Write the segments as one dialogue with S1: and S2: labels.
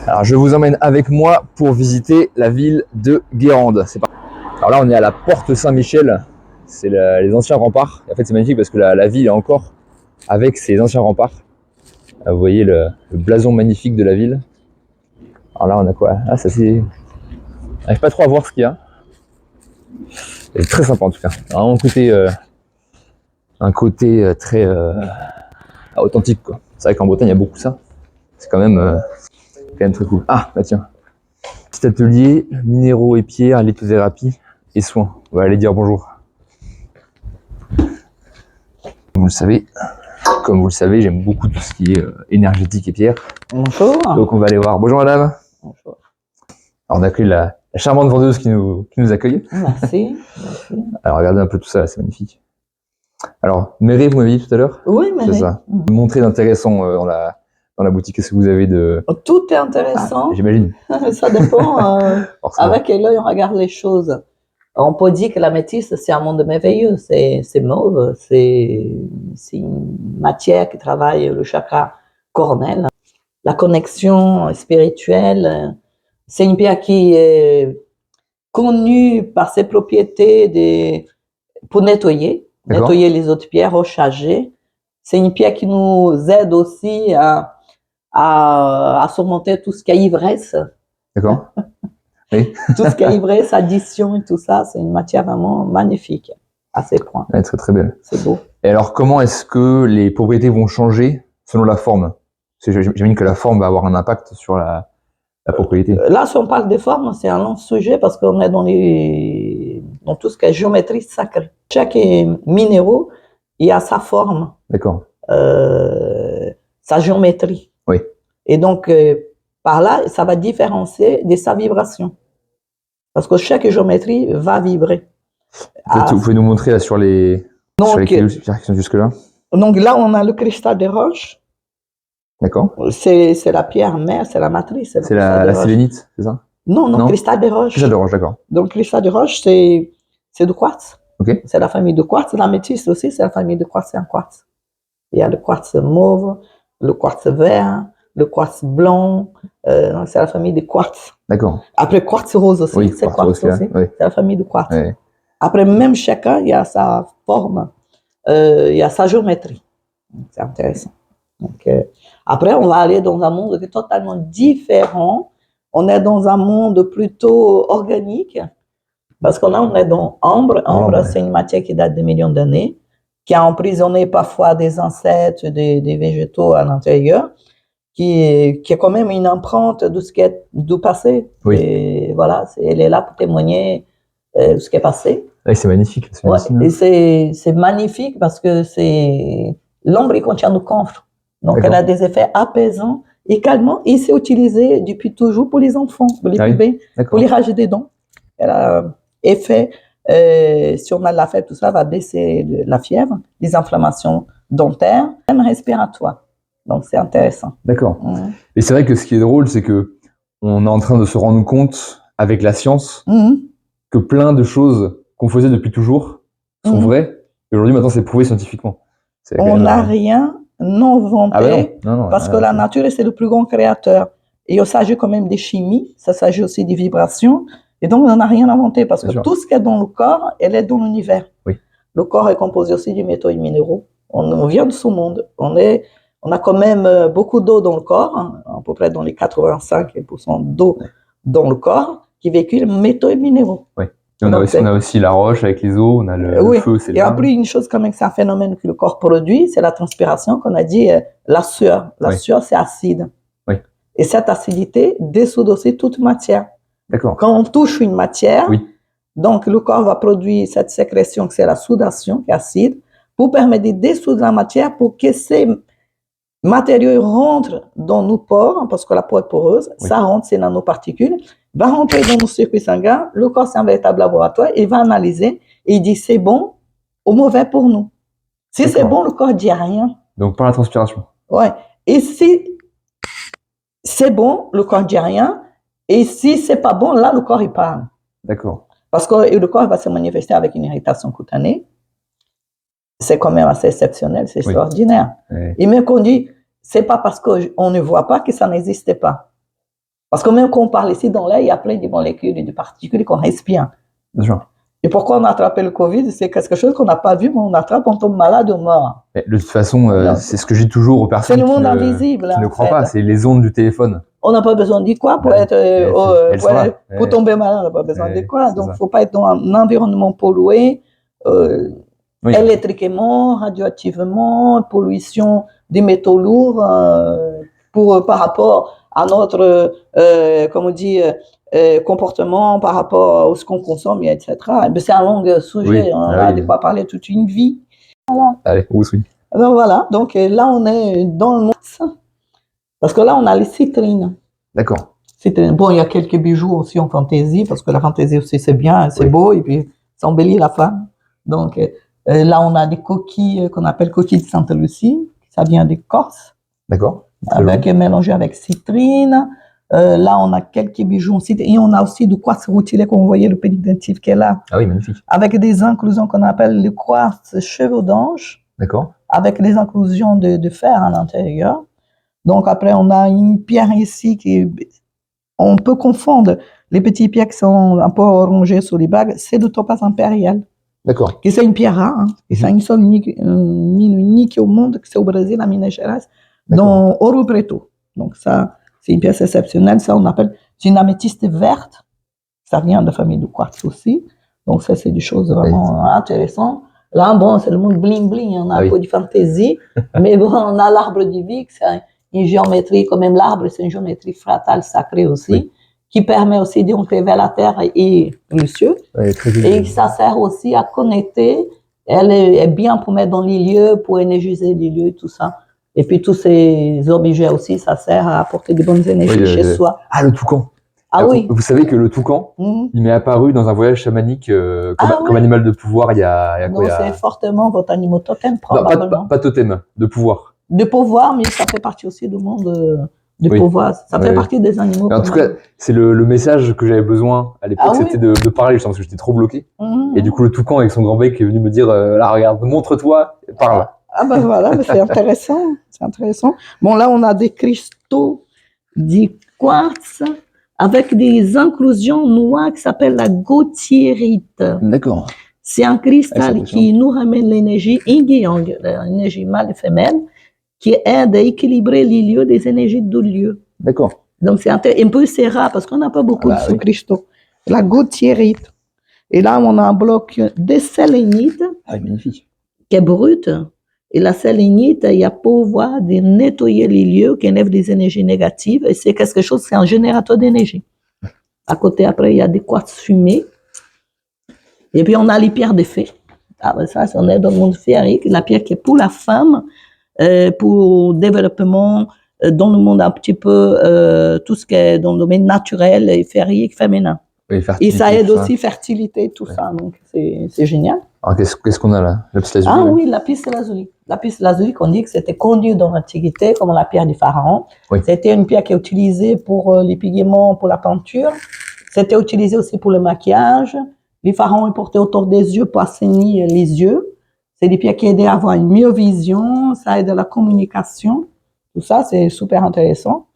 S1: Alors je vous emmène avec moi pour visiter la ville de Guérande. Alors là on est à la porte Saint-Michel, c'est les anciens remparts. Et en fait c'est magnifique parce que la ville est encore avec ses anciens remparts. Vous voyez le blason magnifique de la ville. Alors là on a quoi? Ah ça c'est... J'arrive pas trop à voir ce qu'il y a. C'est très sympa en tout cas. Alors, un côté très authentique quoi. C'est vrai qu'en Bretagne il y a beaucoup ça. C'est quand même très cool. Ah bah tiens. Petit atelier, minéraux et pierres, lithothérapie et soins. On va aller dire bonjour. Comme vous le savez, j'aime beaucoup tout ce qui est énergétique et pierre.
S2: Bonjour.
S1: Donc on va aller voir. Bonjour madame.
S2: Bonjour.
S1: Alors on accueille la charmante vendeuse qui nous accueille.
S2: Merci.
S1: Alors regardez un peu tout ça, c'est magnifique. Alors Méré, vous m'avez dit tout à l'heure?
S2: Oui, Méré.
S1: C'est ça. Montrer d'intéressant dans la boutique. Qu'est-ce que vous avez de...
S2: Tout est intéressant.
S1: J'imagine.
S2: Ça dépend avec quel œil on regarde les choses. On peut dire que la métisse, c'est un monde merveilleux. C'est mauve, c'est une matière qui travaille le chakra cornel, la connexion spirituelle. C'est une pierre qui est connue par ses propriétés pour nettoyer les autres pierres, recharger. C'est une pierre qui nous aide aussi à surmonter tout ce qui est ivresse.
S1: D'accord. Oui.
S2: Tout ce qui est ivresse, addition et tout ça, c'est une matière vraiment magnifique à ces points.
S1: Elle est très très belle.
S2: C'est beau.
S1: Et alors comment est-ce que les propriétés vont changer selon la forme? Parce que j'imagine que la forme va avoir un impact sur la propriété.
S2: Là, si on parle des formes, c'est un long sujet parce qu'on est dans tout ce qui est géométrie sacrée. Chaque minéraux, il a sa forme.
S1: D'accord.
S2: Sa géométrie.
S1: Oui.
S2: Et donc, par là, ça va différencier de sa vibration. Parce que chaque géométrie va vibrer.
S1: Vous pouvez nous montrer là sur les cailloux qui sont jusque-là?
S2: Donc là, on a le cristal de roche.
S1: D'accord.
S2: C'est la pierre mère, c'est la matrice.
S1: C'est la sélénite, c'est ça?
S2: Non, cristal de roche.
S1: Cristal de roche, d'accord.
S2: Donc, cristal de roche, c'est du quartz.
S1: Ok.
S2: C'est la famille de quartz. La métisse aussi, c'est la famille de quartz, c'est un quartz. Il y a le quartz mauve, le quartz vert, le quartz blanc. Donc, c'est la famille des quartz.
S1: D'accord.
S2: Après, quartz rose aussi,
S1: oui,
S2: c'est quartz aussi.
S1: Oui.
S2: C'est la famille de quartz.
S1: Oui.
S2: Après, même chacun, il y a sa forme, il y a sa géométrie. C'est intéressant. Donc, après, on va aller dans un monde qui est totalement différent. On est dans un monde plutôt organique, parce que là, on est dans ambre. Ambre, c'est une matière qui date de millions d'années, qui a emprisonné parfois des ancêtres, des végétaux à l'intérieur, qui est quand même une empreinte de ce qui est du passé.
S1: Oui.
S2: Et voilà, elle est là pour témoigner de ce qui est passé.
S1: Oui, c'est magnifique.
S2: Et c'est magnifique parce que l'ombre, il contient du camphre. Donc, elle a des effets apaisants et calmants. Et c'est utilisé depuis toujours pour les enfants, pour les bébés, pour les rager des dents. Elle a effet, si on a de la fièvre, tout ça va baisser la fièvre, les inflammations dentaires, même respiratoires. Donc, c'est intéressant.
S1: D'accord. Et c'est vrai que ce qui est drôle, c'est que on est en train de se rendre compte avec la science que plein de choses qu'on faisait depuis toujours sont vraies. Et aujourd'hui, maintenant, c'est prouvé scientifiquement.
S2: On n'a rien inventé parce que la nature, c'est le plus grand créateur. Et il s'agit quand même des chimies, ça s'agit aussi des vibrations. Et donc, on n'a rien inventé parce que tout ce qui est dans le corps, elle est dans l'univers.
S1: Oui.
S2: Le corps est composé aussi de métaux et minéraux. On vient de ce monde. On a quand même beaucoup d'eau dans le corps, à peu près dans les 85% d'eau dans le corps, qui véhicule métaux et minéraux.
S1: Oui. Et on a aussi la roche avec les eaux, on a le feu, c'est le
S2: Et après, une chose quand même, c'est un phénomène que le corps produit, c'est la transpiration, qu'on a dit, la sueur. La sueur, c'est acide.
S1: Oui.
S2: Et cette acidité dessoude aussi toute matière.
S1: D'accord.
S2: Quand on touche une matière, donc le corps va produire cette sécrétion, c'est la soudation, qui est acide, pour permettre de dissoudre la matière pour que ces matériaux rentrent dans nos pores, parce que la peau est poreuse, ça rentre, ces nanoparticules, va rentrer dans nos circuits sanguins, le corps c'est un véritable laboratoire, il va analyser et il dit c'est bon ou mauvais pour nous. Si c'est bon, le corps dit rien.
S1: Donc par la transpiration.
S2: Ouais. Et si c'est bon, le corps dit rien. Et si c'est pas bon, là le corps il parle.
S1: D'accord.
S2: Parce que le corps va se manifester avec une irritation cutanée. C'est quand même assez exceptionnel, c'est extraordinaire. Et même qu'on dit, c'est pas parce qu'on ne voit pas que ça n'existe pas. Parce que même quand on parle ici dans l'air, il y a plein de molécules et de particules qu'on respire.
S1: Bien sûr.
S2: Et pourquoi on a attrapé le Covid? C'est quelque chose qu'on n'a pas vu, mais on attrape, on tombe malade, on meurt.
S1: Mais de toute façon, c'est ce que je dis toujours aux personnes
S2: C'est le monde invisible.
S1: qui ne croient pas, c'est les ondes du téléphone.
S2: On n'a pas besoin de quoi pour pour tomber malade, on n'a pas besoin de quoi. Donc, il ne faut pas être dans un environnement pollué, électriquement, radioactivement, pollution des métaux lourds, par rapport à notre, comme on dit, comportement, par rapport à ce qu'on consomme, etc. C'est un long sujet, on a de quoi parler toute une vie. Voilà.
S1: Allez, oui.
S2: Donc voilà, donc là on est dans le monde. Parce que là on a les citrines.
S1: D'accord.
S2: Bon, il y a quelques bijoux aussi en fantaisie, parce que la fantaisie aussi c'est bien, c'est beau, et puis ça embellit la femme. Donc là on a des coquilles qu'on appelle coquilles de Sainte-Lucie, ça vient d'Écosse.
S1: D'accord.
S2: Mélangé avec citrine. Là, on a quelques bijoux aussi. Et on a aussi du quartz routilé, comme vous voyez, le pédictif qui est là.
S1: Ah oui, magnifique.
S2: Avec des inclusions qu'on appelle le quartz cheveux d'ange.
S1: D'accord.
S2: Avec des inclusions de fer à l'intérieur. Donc, après, on a une pierre ici on peut confondre les petits pierres qui sont un peu orangées sur les bagues. C'est du topaz impérial.
S1: D'accord.
S2: Et c'est une pierre rare. Hein. Et c'est une seule mine unique au monde, c'est au Brésil, à Minas Gerais, dans Ouro Preto. Donc, ça, c'est une pièce exceptionnelle. Ça, on appelle, c'est une améthyste verte. Ça vient de la famille du quartz aussi. Donc, ça, c'est des choses vraiment intéressantes. Là, bon, c'est le monde bling-bling. On a un peu de fantaisie. Mais bon, on a l'arbre du Vic. C'est une géométrie, quand même, l'arbre, c'est une géométrie fratale sacrée aussi, qui permet aussi d'entrer vers la terre et le ciel. Et ça sert aussi à connecter. Elle est bien pour mettre dans les lieux, pour énergiser les lieux et tout ça. Et puis tous ces objets aussi, ça sert à apporter de bonnes énergies chez soi.
S1: Ah, le toucan.
S2: Ah oui.
S1: Vous savez que le toucan, il m'est apparu dans un voyage chamanique comme animal de pouvoir il y a quoi?
S2: C'est fortement votre animal totem, probablement.
S1: Pas totem, de pouvoir.
S2: De pouvoir, mais ça fait partie aussi du monde de pouvoir. Ça fait partie des animaux.
S1: Mais en tout cas, c'est le message que j'avais besoin à l'époque, c'était de parler, parce que j'étais trop bloqué. Et du coup, le toucan avec son grand bec est venu me dire, là, regarde, montre-toi, parle.
S2: Ah ben voilà, c'est intéressant, c'est intéressant. Bon, là, on a des cristaux, du quartz, avec des inclusions noires qui s'appellent la gauthiérite.
S1: D'accord.
S2: C'est un cristal qui nous ramène l'énergie yin-yang, l'énergie mâle et femelle, qui aide à équilibrer les lieux des énergies de lieu.
S1: D'accord.
S2: Donc, c'est un peu c'est rare parce qu'on n'a pas beaucoup de ces cristaux. La gauthiérite. Et là, on a un bloc de sélénite.
S1: Ah, magnifique.
S2: Qui est brut. Et la sélénite, il y a pouvoir de nettoyer les lieux qui enlèvent des énergies négatives. Et c'est quelque chose, c'est un générateur d'énergie. À côté, après, il y a des quartz fumés. Et puis, on a les pierres de fée. Ah, ben ça, on est dans le monde féerique. La pierre qui est pour la femme, pour le développement, dans le monde un petit peu, tout ce qui est dans le domaine naturel et féerique, féminin. Et ça aide aussi fertilité, tout ça. Donc, c'est génial.
S1: Alors, qu'est-ce qu'on a là? Lapis lazuli.
S2: Ah oui, lapis lazuli. Lapis lazuli, qu'on dit que c'était connu dans l'Antiquité comme la pierre du pharaon. C'était une pierre qui est utilisée pour les pigments, pour la peinture. C'était utilisé aussi pour le maquillage. Les pharaons ils portaient autour des yeux pour assainir les yeux. C'est des pierres qui aidaient à avoir une meilleure vision, ça aide à la communication. Tout ça, c'est super intéressant.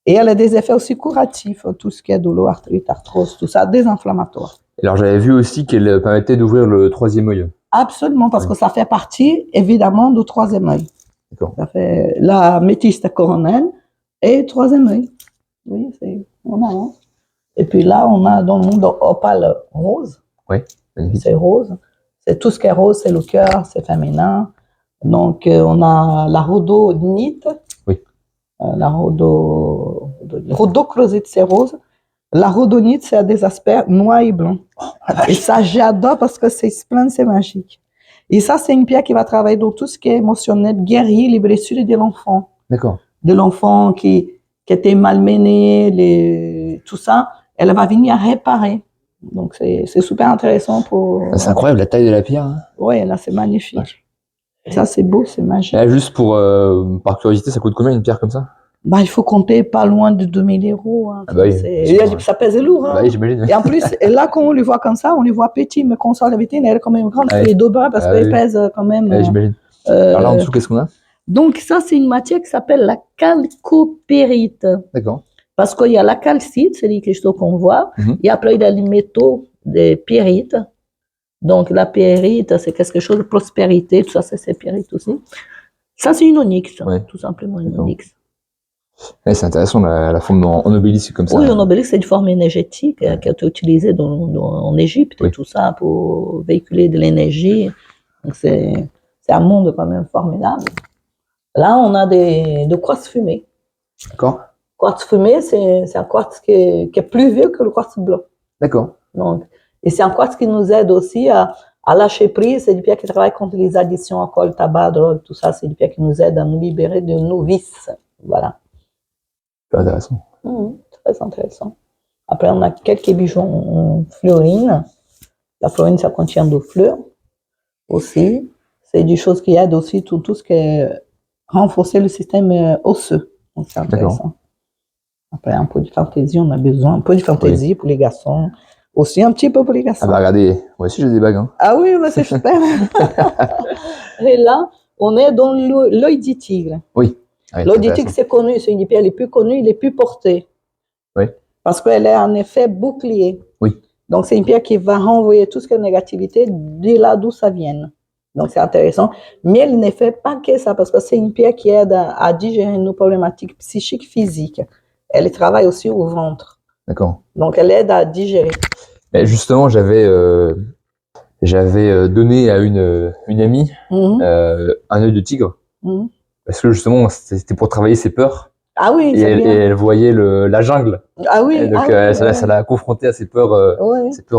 S2: Et elle a des effets aussi curatifs, tout ce qui est douleur, arthrite, arthrose, tout ça, désinflammatoire.
S1: Alors, j'avais vu aussi qu'elle permettait d'ouvrir le troisième œil.
S2: Absolument, parce que ça fait partie, évidemment, du troisième œil.
S1: D'accord.
S2: Ça fait la métiste coronelle et troisième œil. Oui, on a. Et puis là, on a dans le monde opale rose.
S1: Oui, magnifique.
S2: C'est rose. C'est tout ce qui est rose, c'est le cœur, c'est féminin. Donc, on a la rhodonite.
S1: Oui.
S2: La rhodochrosite, c'est rose. La rhodonite, c'est des aspects noirs et blancs. Et ça, j'adore parce que c'est splendide, c'est magique. Et ça, c'est une pierre qui va travailler dans tout ce qui est émotionnel, guérir les blessures de l'enfant.
S1: D'accord.
S2: De l'enfant qui était malmené, tout ça, elle va venir réparer. Donc, c'est super intéressant pour...
S1: C'est incroyable, la taille de la pierre. Hein.
S2: Oui, là, c'est magnifique. Ouais. Ça, c'est beau, c'est magique.
S1: Là, juste par curiosité, ça coûte combien une pierre comme ça?
S2: Bah, il faut compter pas loin de 2000 €. Hein.
S1: Ah bah oui,
S2: ça pèse lourd. Hein.
S1: Bah oui, j'imagine.
S2: Et en plus, là, quand on les voit comme ça, on les voit petits, mais quand on sort la vitrine, elle est quand même grande. Il faut les deux bras parce qu'elle pèse quand même.
S1: J'imagine. Alors là, en dessous, qu'est-ce qu'on a?
S2: Donc, ça, c'est une matière qui s'appelle la chalcopyrite.
S1: D'accord.
S2: Parce qu'il y a la calcite, c'est les cristaux qu'on voit, et après il y a les métaux, des pierrites. Donc la pierrite, c'est quelque chose de prospérité, tout ça, c'est pierrite aussi. Ça, c'est une onyx, tout simplement une onyx.
S1: Ouais, c'est intéressant la forme en obélisque comme ça.
S2: Oui, en obélisque, c'est une forme énergétique qui a été utilisée en Égypte et tout ça pour véhiculer de l'énergie. Donc c'est un monde quand même formidable. Là, on a de quartz fumé.
S1: D'accord.
S2: Quartz fumé, c'est un quartz qui est plus vieux que le quartz blanc.
S1: D'accord.
S2: Donc, et c'est un quartz qui nous aide aussi à lâcher prise. C'est des pierres qui travaillent contre les addictions, alcool, tabac, drogue, tout ça. C'est des pierres qui nous aident à nous libérer de nos vices. Voilà.
S1: C'est intéressant.
S2: Très intéressant. Après, on a quelques bijoux en fluorine. La fluorine, ça contient de fleurs aussi. C'est des choses qui aident aussi tout ce qui est renforcer le système osseux. Donc, c'est intéressant. Après, un peu de fantaisie, on a besoin. Un peu de fantaisie pour les garçons. Aussi un petit peu pour les garçons.
S1: Ah bah regardez, moi aussi j'ai des bagues.
S2: Ah oui, bah c'est super. Et là, on est dans l'œil du tigre.
S1: Oui.
S2: L'œil du tigre, c'est connu, c'est une des pierres les plus connues, les plus portées.
S1: Oui.
S2: Parce qu'elle est en effet bouclier.
S1: Oui.
S2: Donc, c'est une pierre qui va renvoyer tout ce qui est négativité de là d'où ça vient. Donc, c'est intéressant. Mais elle ne fait pas que ça, parce que c'est une pierre qui aide à digérer nos problématiques psychiques, physiques. Elle travaille aussi au ventre.
S1: D'accord.
S2: Donc, elle aide à digérer.
S1: Mais justement, j'avais donné à une amie un œil de tigre. Parce que justement, c'était pour travailler ses peurs.
S2: Ah oui,
S1: et elle voyait la jungle.
S2: Ah oui.
S1: Et donc, ça l'a confrontée à ses peurs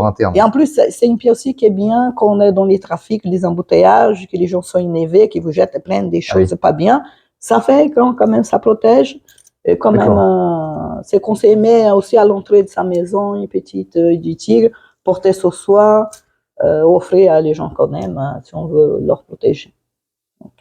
S1: internes.
S2: Et en plus, c'est une pierre aussi qui est bien quand on est dans les trafics, les embouteillages, que les gens sont énervés, qui vous jettent plein des choses pas bien. Ça fait quand même, ça protège. Et quand même, c'est conseillé, mais aussi à l'entrée de sa maison, une petite œil du tigre, porter sur soi, offrir à les gens quand même, si on veut leur protéger. Donc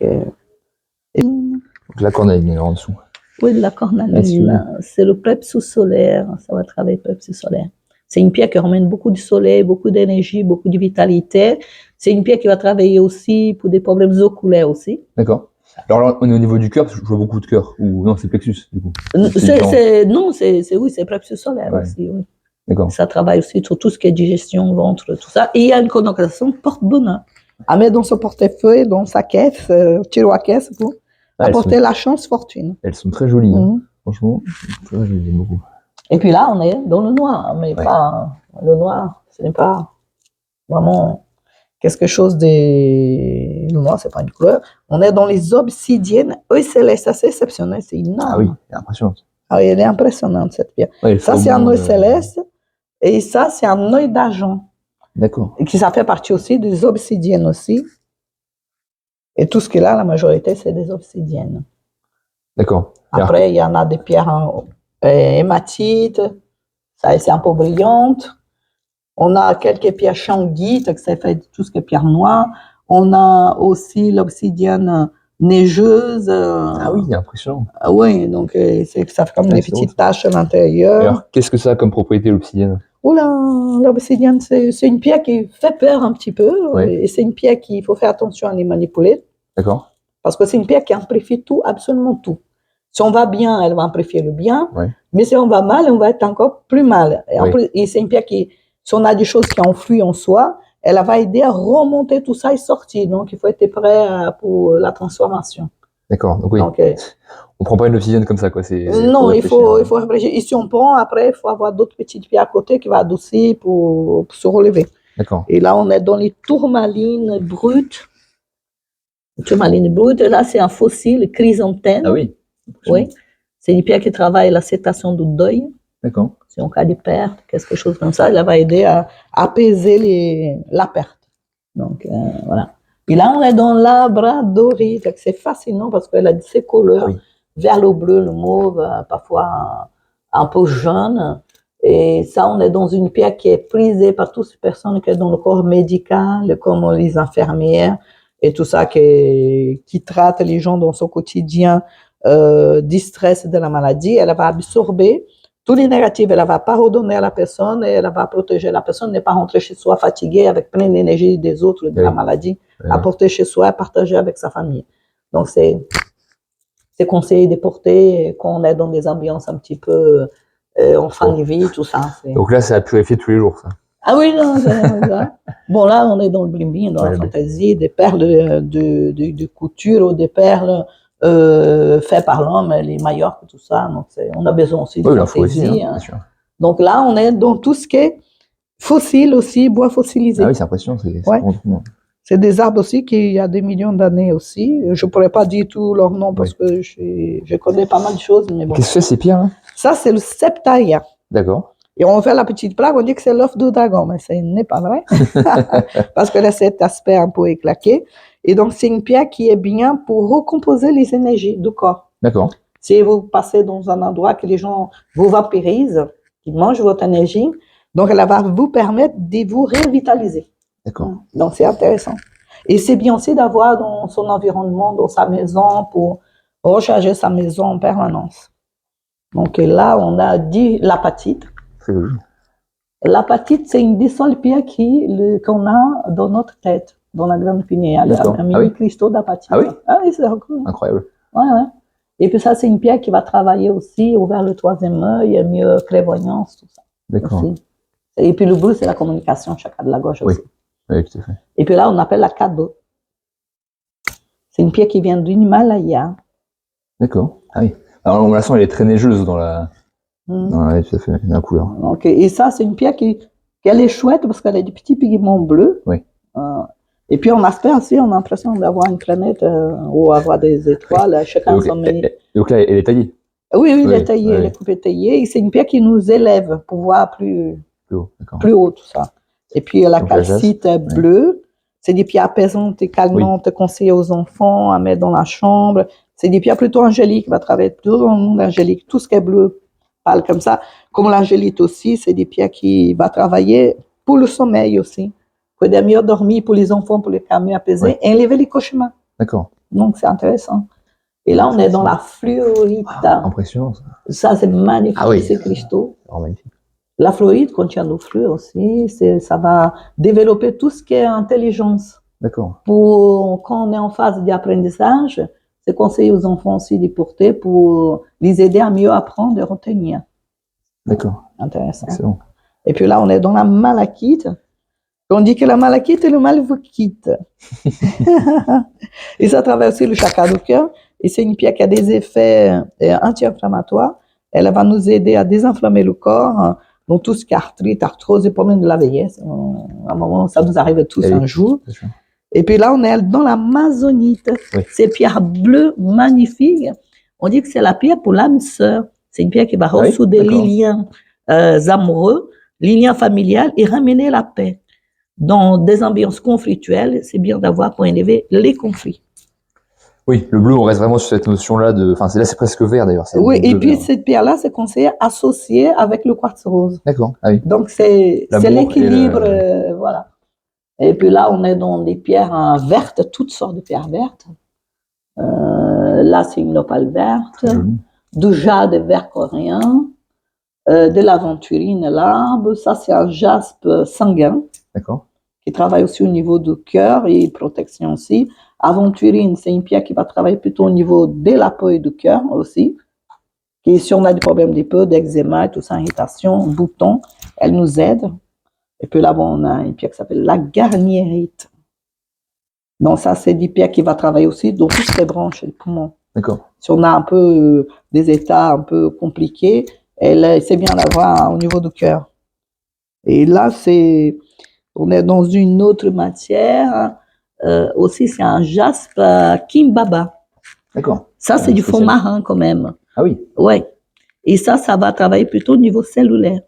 S1: la cornaline en dessous.
S2: Oui, de la cornaline, c'est le plexus solaire, ça va travailler le plexus solaire. C'est une pierre qui ramène beaucoup de soleil, beaucoup d'énergie, beaucoup de vitalité. C'est une pierre qui va travailler aussi pour des problèmes oculaires aussi.
S1: D'accord. Alors là, on est au niveau du cœur, parce que je vois beaucoup de cœur. Ou non, c'est plexus, du coup.
S2: C'est plexus solaire aussi, oui.
S1: D'accord.
S2: Ça travaille aussi sur tout ce qui est digestion, ventre, tout ça. Et il y a une connotation porte-bonheur. À mettre dans son portefeuille, dans sa caisse, tiroir-caisse, pour apporter la chance, fortune.
S1: Elles sont très jolies, franchement. Très jolies, j'aime beaucoup.
S2: Et puis là, on est dans le noir, mais pas le noir. Ce n'est pas vraiment quelque chose de... Le noir, c'est pas une couleur. On est dans les obsidiennes. Œil céleste, c'est exceptionnel, c'est énorme.
S1: Ah oui, c'est impressionnant.
S2: Ah oui, elle est impressionnante, cette pierre. Ouais, ça, c'est un œil céleste. Et ça, c'est un œil d'argent.
S1: D'accord.
S2: Et qui ça fait partie aussi des obsidiennes aussi. Et tout ce qu'il a, la majorité, c'est des obsidiennes.
S1: D'accord.
S2: Après, il y en a des pierres hématites. Ça, c'est un peu brillante. On a quelques pierres changuites, ça fait tout ce qui est pierre noire. On a aussi l'obsidienne neigeuse.
S1: Ah oui, impressionnant.
S2: Oui, donc ça fait comme des petites taches à l'intérieur.
S1: Alors, qu'est-ce que ça a comme propriété, l'obsidienne?
S2: Oula, l'obsidienne, c'est une pierre qui fait peur un petit peu. Et c'est une pierre qu'il faut faire attention à les manipuler.
S1: D'accord.
S2: Parce que c'est une pierre qui amplifie tout, absolument tout. Si on va bien, elle va amplifier le bien. Mais si on va mal, on va être encore plus mal. Et, en plus, et c'est une pierre qui, si on a des choses qui enfouissent en soi, elle va aider à remonter tout ça et sortir. Donc, il faut être prêt pour la transformation.
S1: D'accord. Donc, oui. On prend pas une obsidienne comme ça, quoi.
S2: Non, il faut réfléchir. Et si on prend, après, il faut avoir d'autres petites pierres à côté qui vont adoucir pour se relever.
S1: D'accord.
S2: Et là, on est dans les tourmalines brutes. Les tourmalines brutes, là, c'est un fossile, chrysanthème.
S1: Ah oui.
S2: Oui. C'est une pierre qui travaille l'acceptation du deuil.
S1: D'accord.
S2: Si on a des pertes, quelque chose comme ça, elle va aider à apaiser la perte. Donc, voilà. Et là, on est dans labradorite. C'est fascinant parce qu'elle a ces couleurs, vers le bleu, le mauve, parfois un peu jaune. Et ça, on est dans une pierre qui est prisée par toutes ces personnes qui sont dans le corps médical, comme les infirmières et tout ça, qui traitent les gens dans son quotidien du stress de la maladie. Elle va absorber tous les négatifs, elle ne va pas redonner à la personne et elle va protéger la personne, ne pas rentrer chez soi fatiguée avec plein d'énergie des autres de la maladie, apporter chez soi et partager avec sa famille. Donc, c'est conseillé de porter quand on est dans des ambiances un petit peu en fin de vie, tout ça.
S1: Donc là, c'est à purifier tous les jours, ça.
S2: Ah oui, non, bon, là, on est dans le bling-bling, dans la fantaisie, des perles de couture ou des perles faites par l'homme, les Majorques, tout ça. Donc, on a besoin aussi de fantaisie.
S1: Aussi, hein, bien sûr.
S2: Donc là, on est dans tout ce qui est fossile aussi, bois fossilisé.
S1: Ah oui, c'est impressionnant.
S2: C'est des arbres aussi qui y a des millions d'années aussi. Je ne pourrais pas dire tous leurs noms parce que je connais pas mal de choses. Mais bon.
S1: Qu'est-ce que c'est ces pierres, hein?
S2: Ça, c'est le septaïa.
S1: D'accord.
S2: Et on fait la petite plaque, on dit que c'est l'œuf du dragon, mais ce n'est pas vrai. Parce que là, cet aspect un peu éclaté. Et donc, c'est une pierre qui est bien pour recomposer les énergies du corps.
S1: D'accord.
S2: Si vous passez dans un endroit que les gens vous vampirisent, qui mangent votre énergie, donc elle va vous permettre de vous revitaliser.
S1: D'accord.
S2: Donc, c'est intéressant. Et c'est bien aussi d'avoir dans son environnement, dans sa maison, pour recharger sa maison en permanence. Donc là, on a dit l'apatite. L'apatite, c'est une des seules pierres qu'on a dans notre tête, dans la glande pinéale. Un mini cristaux d'apatite.
S1: Ah oui?
S2: Ah oui, c'est incroyable. Ouais. Et puis ça, c'est une pierre qui va travailler aussi vers le troisième œil, mieux prévoyance, tout ça.
S1: D'accord.
S2: Aussi. Et puis le bleu, c'est la communication, chakra de la gauche aussi.
S1: Oui, tout à fait.
S2: Et puis là, on appelle la kado. C'est une pierre qui vient du Himalaya.
S1: D'accord. Ah oui. Alors, on la sent, elle est très neigeuse dans la... Oui, tout à fait, dans la couleur.
S2: Okay. Et ça, c'est une pierre qui est chouette parce qu'elle a des petits pigments bleus.
S1: Oui.
S2: Et puis, en aspect aussi, on a l'impression d'avoir une planète ou avoir des étoiles. Chacun son mini.
S1: Donc là, elle est taillée?
S2: Oui, elle est taillée, elle est coupée taillée. Et c'est une pierre qui nous élève pour voir plus haut, tout ça. Et puis, la calcite bleue, c'est des pierres apaisantes et calmantes conseillées aux enfants à mettre dans la chambre. C'est des pierres plutôt angéliques, va travailler plutôt dans le monde angélique. Tout ce qui est bleu parle comme ça. Comme l'angélite aussi, c'est des pierres qui va travailler pour le sommeil aussi. Pour aider à mieux dormir pour les enfants, pour les calmer, apaiser, et enlever les cauchemars.
S1: D'accord.
S2: Donc, c'est intéressant. Et là, on est dans la fluorite.
S1: Impressionnant, ça.
S2: Ça, c'est magnifique, ces cristaux.
S1: Oh, magnifique.
S2: La fluorite contient le fluor aussi. Ça va développer tout ce qui est intelligence.
S1: D'accord.
S2: Quand on est en phase d'apprentissage, c'est conseillé aux enfants aussi d'y porter pour les aider à mieux apprendre et retenir.
S1: D'accord.
S2: Intéressant.
S1: Excellent.
S2: Et puis là, on est dans la malachite. On dit que la malachite, le mal vous quitte. Et ça traverse aussi le chakra du cœur. Et c'est une pierre qui a des effets anti-inflammatoires. Elle va nous aider à désinflammer le corps, dans tout ce qui est arthrite, arthrose et problèmes de la vieillesse. À un moment, ça nous arrive tous un jour. Et puis là, on est dans l'amazonite. Oui. C'est une pierre bleue magnifique. On dit que c'est la pierre pour l'âme sœur. C'est une pierre qui va ressouder les liens amoureux, les liens familiales et ramener la paix. Dans des ambiances conflictuelles, c'est bien d'avoir pour élever les conflits.
S1: Oui, le bleu, on reste vraiment sur cette notion-là de... Enfin, là, c'est presque vert d'ailleurs.
S2: Oui, et puis cette pierre-là, c'est conseillé associé avec le quartz rose.
S1: D'accord. Ah oui.
S2: Donc, c'est l'équilibre, voilà. Et puis là, on est dans des pierres vertes, toutes sortes de pierres vertes. Là, c'est une opale verte, du jade vert coréen, de l'aventurine, l'arbre. Ça, c'est un jaspe sanguin.
S1: D'accord.
S2: Qui travaille aussi au niveau du cœur et protection aussi. Aventurine, c'est une pierre qui va travailler plutôt au niveau de la peau et du cœur aussi. Et si on a des problèmes de peau, d'eczéma, tout ça, irritation, boutons, elle nous aide. Et puis là, bon, on a une pierre qui s'appelle la garnierite. Donc ça, c'est des pierres qui va travailler aussi dans toutes les branches et les poumons.
S1: D'accord.
S2: Si on a un peu des états un peu compliqués, c'est bien d'avoir au niveau du cœur. Et là, on est dans une autre matière. Aussi, c'est un jaspe Kimbaba.
S1: D'accord.
S2: Ça, c'est du fond marin quand même.
S1: Ah oui?
S2: Oui. Et ça va travailler plutôt au niveau cellulaire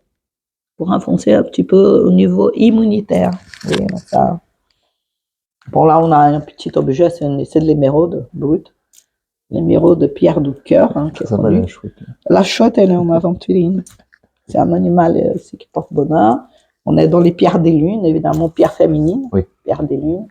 S2: pour renforcer un petit peu au niveau immunitaire. Oui, ça. Bon, là, on a un petit objet, c'est de l'émeraude brute. L'émeraude de pierre du cœur. Hein,
S1: ça s'appelle la chouette.
S2: La chouette, elle est en aventurine. C'est un animal aussi qui porte bonheur. On est dans les pierres des lunes, évidemment, pierres féminines, pierres des lunes,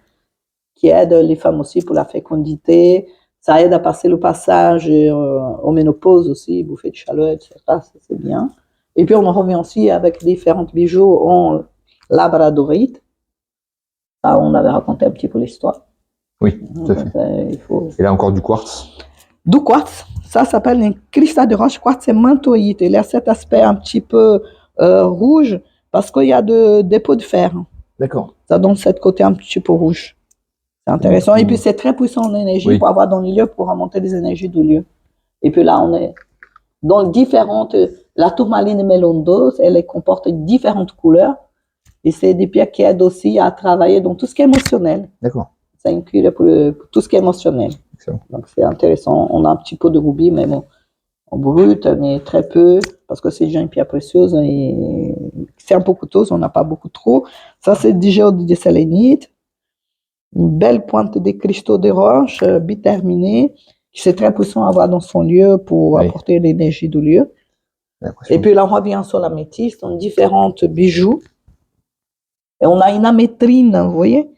S2: qui aident les femmes aussi pour la fécondité. Ça aide à passer le passage aux ménopauses aussi, bouffée de chaleur, etc. Ça, c'est bien. Et puis, on en revient aussi avec différents bijoux en labradorite. Ça, on avait raconté un petit peu l'histoire.
S1: Oui, tout à fait.
S2: Il faut...
S1: Et là, encore du quartz?
S2: du quartz. Ça s'appelle un cristal de roche. Quartz, c'est menthoïde. Il a cet aspect un petit peu rouge parce qu'il y a des dépôts de fer.
S1: D'accord.
S2: Ça donne ce côté un petit peu rouge. C'est intéressant. Et puis, c'est très puissant en énergie pour avoir dans le lieu, pour remonter les énergies du lieu. Et puis là, on est dans différentes... La tourmaline mélondose, elle comporte différentes couleurs. Et c'est des pierres qui aident aussi à travailler dans tout ce qui est émotionnel.
S1: D'accord.
S2: Ça inclut pour tout ce qui est émotionnel. Excellent. Donc, c'est intéressant. On a un petit peu de rubis, mais bon, en brut, mais très peu, parce que c'est déjà une pierre précieuse. Et c'est un peu coûteuse, on n'a pas beaucoup trop. Ça, c'est du géode de sélénite. Une belle pointe des cristaux de roche biterminés, qui c'est très puissant à avoir dans son lieu pour apporter l'énergie du lieu. Et puis là, on revient sur la métisse, dans différents bijoux. Et on a une amétrine, vous voyez,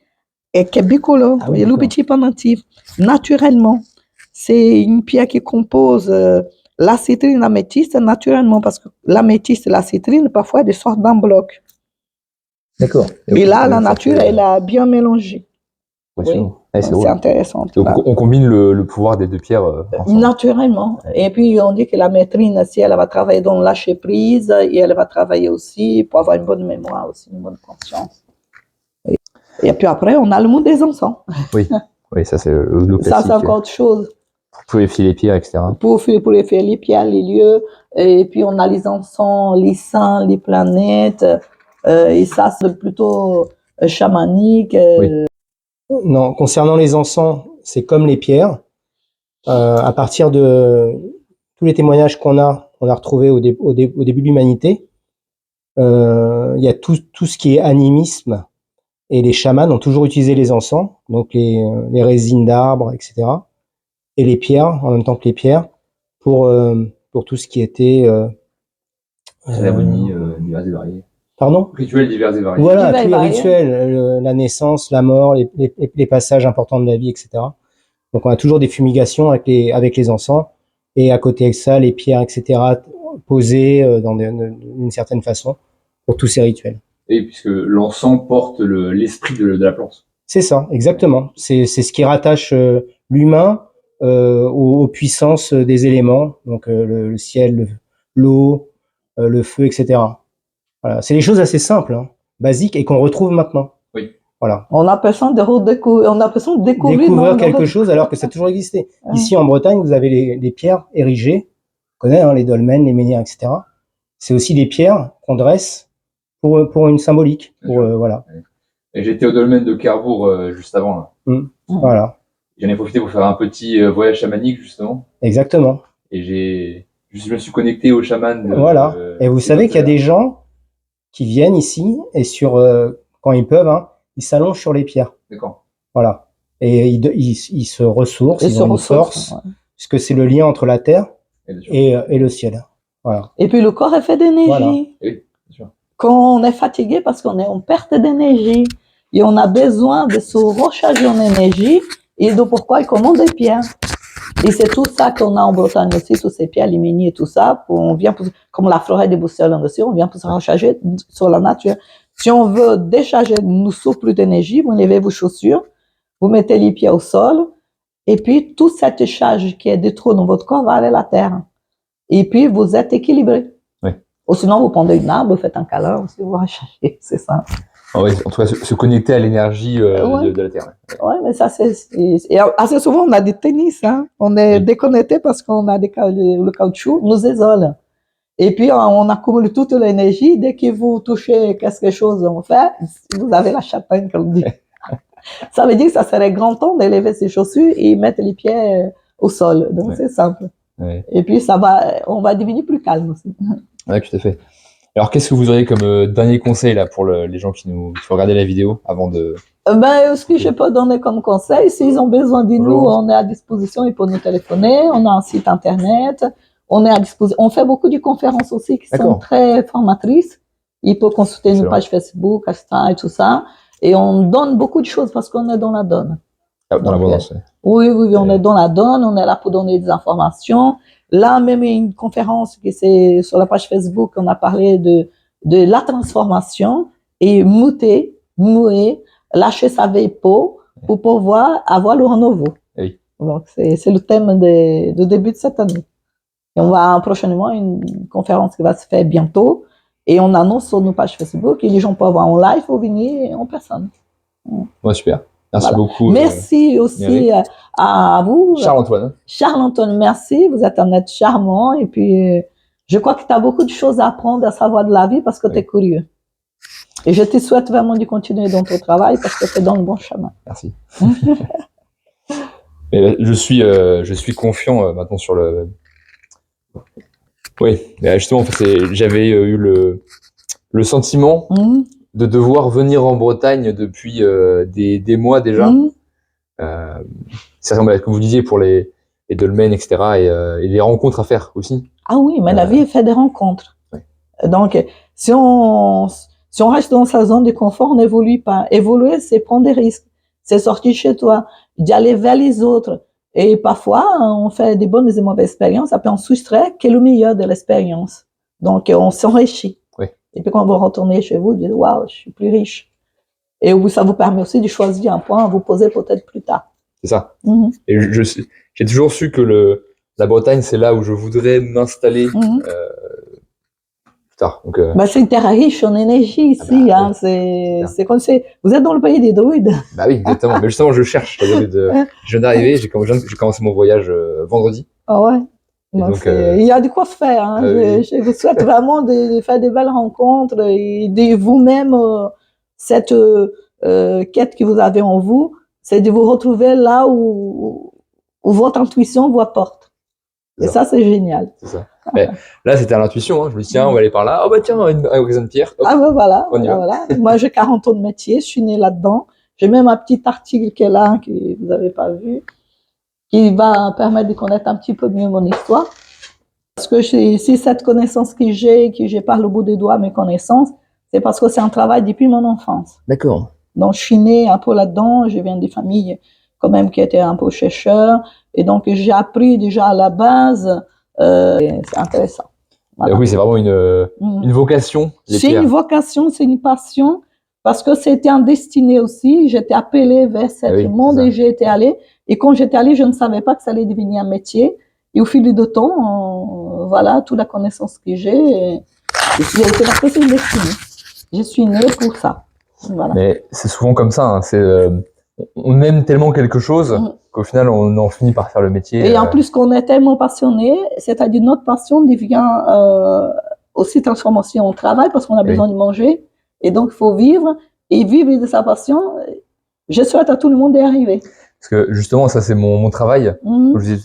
S2: et qui est bicolore, et le petit pendentif, naturellement. C'est une pierre qui compose la citrine, l'améthyste, naturellement, parce que l'améthyste et la citrine, parfois, des sortes d'un bloc.
S1: D'accord.
S2: Et là, la nature, elle a bien mélangé.
S1: Oui.
S2: C'est intéressant.
S1: Donc, on combine le pouvoir des deux pierres ensemble.
S2: Naturellement. Et puis, on dit que la maîtrine, si elle va travailler dans le lâcher prise, et elle va travailler aussi pour avoir une bonne mémoire, aussi une bonne conscience. Et puis après, on a le monde des encens.
S1: Oui, ça c'est le classique.
S2: Ça, c'est encore autre chose.
S1: Pour purifier les pierres, etc.
S2: Pour purifier les pierres, les lieux. Et puis, on a les encens, les saints, les planètes. Et ça, c'est plutôt chamanique.
S3: Non, concernant les encens, c'est comme les pierres. À partir de tous les témoignages qu'on a retrouvés au début de l'humanité, il y a tout ce qui est animisme, et les chamans ont toujours utilisé les encens, donc les résines d'arbres, etc., et les pierres, en même temps que les pierres, pour tout ce qui était...
S1: cérémonies diverses et variées.
S3: Pardon ?
S1: Rituels divers et variés.
S3: Voilà, tous les rituels, la naissance, la mort, les passages importants de la vie, etc. Donc on a toujours des fumigations avec les encens, et à côté de ça, les pierres, etc., posées d'une certaine façon pour tous ces rituels.
S1: Et puisque l'encens porte l'esprit de la plante.
S3: C'est ça, exactement. C'est ce qui rattache l'humain aux puissances des éléments, donc le ciel, l'eau, le feu, etc. Voilà. C'est des choses assez simples, basiques, et qu'on retrouve maintenant.
S1: Oui.
S3: Voilà.
S2: On a l'impression de découvrir
S3: quelque chose alors que ça a toujours existé. Ici, en Bretagne, vous avez les pierres érigées. On connaît les dolmens, les menhirs, etc. C'est aussi des pierres qu'on dresse pour une symbolique. Voilà.
S1: Et j'étais au dolmen de Cairbourg juste avant. Là.
S3: Voilà.
S1: J'en ai profité pour faire un petit voyage chamanique, justement.
S3: Exactement.
S1: Et je me suis connecté aux chamans.
S3: Voilà. Et vous savez qu'il y a des gens qui viennent ici et quand ils peuvent, ils s'allongent sur les pierres.
S1: D'accord.
S3: Voilà. Et ils se ressourcent, ils ont une force, puisque c'est le lien entre la terre et le ciel. Voilà.
S2: Et puis le corps est fait d'énergie.
S3: Voilà.
S1: Oui, bien sûr.
S2: Quand on est fatigué parce qu'on est en perte d'énergie et on a besoin de se recharger en énergie, et donc pourquoi ils commandent des pierres. Et c'est tout ça qu'on a en Bretagne aussi, tous ces pierres, les menhirs et tout ça. On vient comme la forêt des Boussoles aussi, on vient pour se recharger sur la nature. Si on veut décharger nos surplus d'énergie, vous levez vos chaussures, vous mettez les pieds au sol, et puis toute cette charge qui est de trop dans votre corps va aller à la terre. Et puis vous êtes équilibré. Oui. Ou sinon, vous pendez une arbre, vous faites un câlin, aussi vous rechargez, c'est ça.
S1: Ah oui, en tout cas, se connecter à l'énergie de la Terre.
S2: Oui, mais ça, et assez souvent, on a des tennis, on est déconnecté parce qu'on a le caoutchouc nous isole. Et puis, on accumule toute l'énergie. Dès que vous touchez quelque chose, en fait, vous avez la châtaigne, comme on dit. Ça veut dire que ça serait grand temps d'élever ses chaussures et mettre les pieds au sol. Donc, c'est simple. Ouais. Et puis, on va devenir plus calme aussi.
S1: Oui, tout à fait. Alors, qu'est-ce que vous auriez comme dernier conseil là pour les gens qui vont regarder la vidéo avant de...
S2: Ce que je peux donner comme conseil, s'ils ont besoin de nous, on est à disposition, ils peuvent nous téléphoner, on a un site internet, on est à disposition. On fait beaucoup de conférences aussi qui sont très formatrices. Ils peuvent consulter nos pages Facebook, Insta et tout ça. Et on donne beaucoup de choses parce qu'on est dans la donne.
S1: Dans l'abondance,
S2: oui. Oui, on est dans la donne, on est là pour donner des informations. Là, même une conférence qui c'est sur la page Facebook, on a parlé de la transformation et muer, lâcher sa vieille peau pour pouvoir avoir le renouveau.
S1: Oui.
S2: Donc, c'est le thème de début de cette année. Et on va prochainement une conférence qui va se faire bientôt. Et on annonce sur nos pages Facebook et les gens peuvent voir en live ou venir en personne.
S1: Ouais, super. Merci beaucoup.
S2: Merci aussi à vous.
S1: Charles-Antoine.
S2: Charles-Antoine, merci. Vous êtes un être charmant. Et puis, je crois que tu as beaucoup de choses à apprendre, à savoir de la vie parce que tu es curieux. Et je te souhaite vraiment de continuer dans ton travail parce que tu es dans le bon chemin.
S1: Merci. Mais je suis confiant maintenant sur le... Oui, justement, j'avais eu le sentiment de devoir venir en Bretagne depuis des mois déjà. C'est comme vous disiez pour les dolmens, etc. Et les rencontres à faire aussi.
S2: Ah oui, mais la vie est faite des rencontres. Ouais. Donc, si on reste dans sa zone de confort, on n'évolue pas. Évoluer, c'est prendre des risques. C'est sortir chez toi, d'y aller vers les autres. Et parfois, on fait des bonnes et des mauvaises expériences. Après, on soustrait qui est le meilleur de l'expérience. Donc, on s'enrichit. Oui. Et puis, quand vous retournez chez vous, vous dites, waouh, je suis plus riche. Et ça vous permet aussi de choisir un point à vous poser peut-être plus tard.
S1: C'est ça. Et j'ai toujours su que la Bretagne, c'est là où je voudrais m'installer plus tard. Donc,
S2: c'est une terre riche en énergie ici. C'est comme si vous êtes dans le pays des druides.
S1: Bah oui, exactement. Mais justement, je cherche les druides. Je viens d'arriver, j'ai commencé mon voyage vendredi.
S2: Ah ouais. Donc, il y a de quoi faire. Hein. Je vous souhaite vraiment de faire des belles rencontres et de vous-même, cette quête que vous avez en vous, c'est de vous retrouver là où votre intuition vous apporte. Et ça, c'est génial.
S1: C'est ça. Mais là, c'était à l'intuition. Hein. Je me dis, tiens, on va aller par là. Oh, bah tiens, un raisin de pierre. Hop,
S2: voilà. Moi, j'ai 40 ans de métier. Je suis née là-dedans. J'ai même un petit article qui est là, que vous n'avez pas vu, qui va permettre de connaître un petit peu mieux mon histoire. Parce que si cette connaissance que j'ai par le bout des doigts, mes connaissances, c'est parce que c'est un travail depuis mon enfance.
S1: D'accord.
S2: Donc, je suis née un peu là-dedans. Je viens des familles quand même qui étaient un peu chercheurs. Et donc, j'ai appris déjà à la base. C'est intéressant.
S1: Voilà. Oui, c'est vraiment une vocation.
S2: C'est une vocation, c'est une passion. Parce que c'était un destiné aussi. J'étais appelée vers ce monde et j'y étais allée. Et quand j'étais allée, je ne savais pas que ça allait devenir un métier. Et au fil du temps, voilà, toute la connaissance que j'ai, c'est parce que c'est une destinée. Je suis née pour ça. Voilà.
S1: Mais c'est souvent comme ça. Hein. On aime tellement quelque chose qu'au final, on en finit par faire le métier.
S2: Et en plus, qu'on est tellement passionné, c'est-à-dire notre passion devient aussi transformation au travail parce qu'on a besoin de manger. Et donc, il faut vivre et vivre de sa passion. Je souhaite à tout le monde d'y arriver.
S1: Parce que justement, ça, c'est mon travail.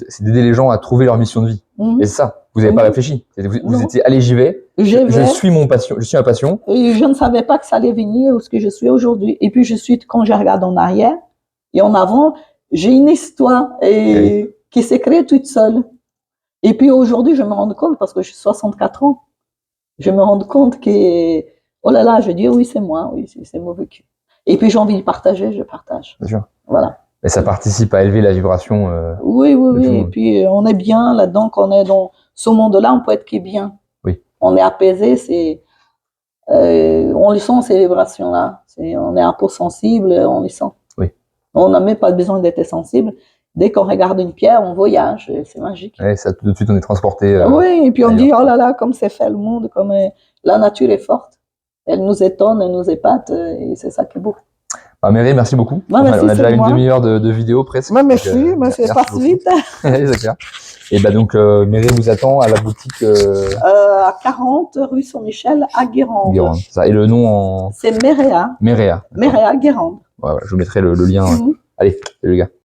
S1: C'est d'aider les gens à trouver leur mission de vie. Et c'est ça. Vous n'avez pas réfléchi. Vous étiez, allez, j'y vais. Je suis ma passion.
S2: Et je ne savais pas que ça allait venir ou ce que je suis aujourd'hui. Et puis, quand je regarde en arrière et en avant, j'ai une histoire qui s'est créée toute seule. Et puis, aujourd'hui, je me rends compte, parce que j'ai 64 ans, je me rends compte que, oh là là, je dis, oui, c'est moi, oui, c'est mon vécu. Et puis, j'ai envie de partager, je partage.
S1: Bien sûr.
S2: Voilà.
S1: Mais ça participe à élever la vibration.
S2: Oui. Et puis, on est bien là-dedans, qu'on est dans ce monde-là, on peut être bien.
S1: Oui.
S2: On est apaisé, on les sent, ces vibrations-là. On est un peu sensible, on les sent.
S1: Oui.
S2: On n'a même pas besoin d'être sensible. Dès qu'on regarde une pierre, on voyage, c'est magique.
S1: Oui, ça, tout de suite, on est transporté.
S2: Oui, et puis on dit, oh là là, comme c'est fait le monde, comme la nature est forte. Elle nous étonne, elle nous épate, et c'est ça qui est beau.
S1: Mireille, merci beaucoup.
S2: On a
S1: déjà une demi-heure de vidéo presque.
S2: Merci, c'est passe vite.
S1: C'est clair. Et donc, Mireille vous attend à la boutique
S2: à 40 rue Saint-Michel à Guérande.
S1: Ça. Et le nom
S2: c'est Méréa.
S1: Méréa.
S2: Méréa Guérande.
S1: Ouais, je vous mettrai le lien. Allez, salut les gars.